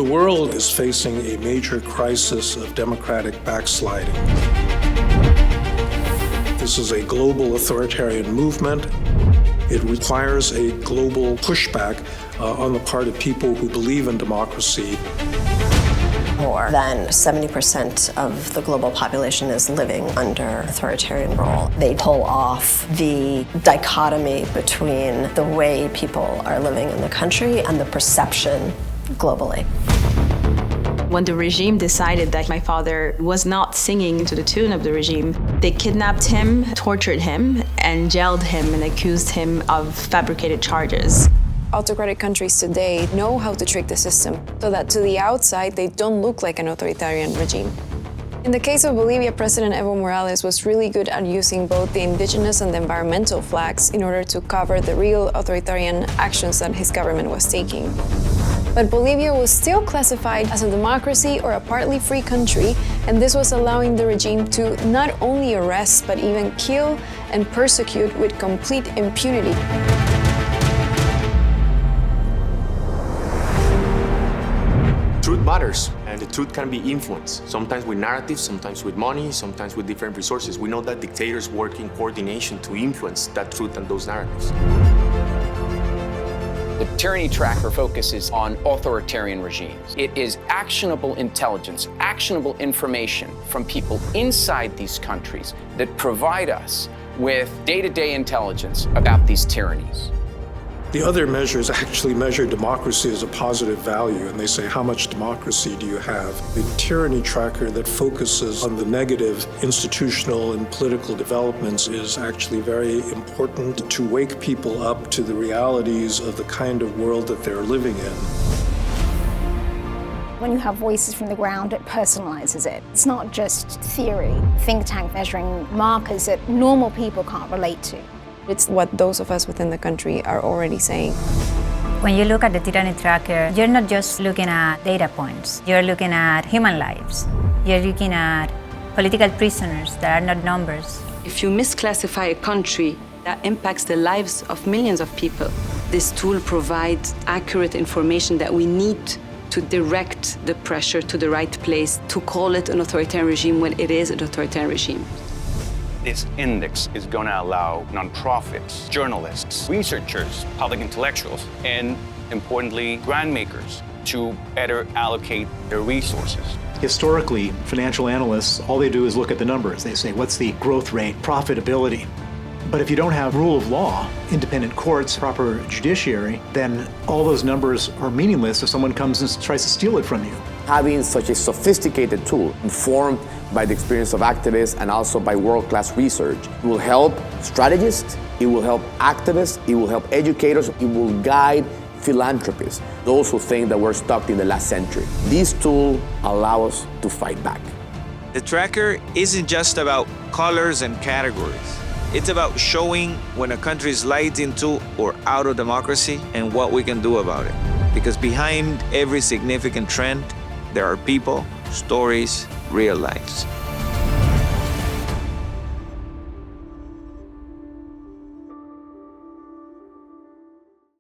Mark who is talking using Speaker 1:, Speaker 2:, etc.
Speaker 1: The world is facing a major crisis of democratic backsliding. This is a global authoritarian movement. It requires a global pushback on the part of people who believe in democracy.
Speaker 2: More than 70% of the global population is living under authoritarian rule. They pull off the dichotomy between the way people are living in the country and the perception globally.
Speaker 3: When the regime decided that my father was not singing to the tune of the regime, they kidnapped him, tortured him, and jailed him and accused him of fabricated charges.
Speaker 4: Autocratic countries today know how to trick the system so that to the outside they don't look like an authoritarian regime. In the case of Bolivia, President Evo Morales was really good at using both the indigenous and the environmental flags in order to cover the real authoritarian actions that his government was taking. But Bolivia was still classified as a democracy or a partly free country, and this was allowing the regime to not only arrest but even kill and persecute with complete impunity.
Speaker 5: Truth matters, and the truth can be influenced, sometimes with narratives, sometimes with money, sometimes with different resources. We know that dictators work in coordination to influence that truth and those narratives.
Speaker 6: The Tyranny Tracker focuses on authoritarian regimes. It is actionable intelligence, actionable information from people inside these countries that provide us with day-to-day intelligence about these tyrannies.
Speaker 1: The other measures actually measure democracy as a positive value, and they say, how much democracy do you have? The Tyranny Tracker that focuses on the negative institutional and political developments is actually very important to wake people up to the realities of the kind of world that they're living in.
Speaker 7: When you have voices from the ground, it personalizes it. It's not just theory. Think tank measuring markers that normal people can't relate to.
Speaker 4: It's what those of us within the country are already saying.
Speaker 8: When you look at the Tyranny Tracker, you're not just looking at data points. You're looking at human lives. You're looking at political prisoners that are not numbers.
Speaker 9: If you misclassify a country, that impacts the lives of millions of people. This tool provides accurate information that we need to direct the pressure to the right place, to call it an authoritarian regime when it is an authoritarian regime.
Speaker 10: This index is going to allow nonprofits, journalists, researchers, public intellectuals, and importantly, grant makers to better allocate their resources.
Speaker 11: Historically, financial analysts, all they do is look at the numbers. They say, what's the growth rate, profitability? But if you don't have rule of law, independent courts, proper judiciary, then all those numbers are meaningless if someone comes and tries to steal it from you.
Speaker 12: Having such a sophisticated tool, informed by the experience of activists and also by world-class research, it will help strategists, it will help activists, it will help educators, it will guide philanthropists, those who think that we're stuck in the last century. These tools allow us to fight back.
Speaker 13: The tracker isn't just about colors and categories. It's about showing when a country slides into or out of democracy and what we can do about it. Because behind every significant trend, there are people, stories, real lives.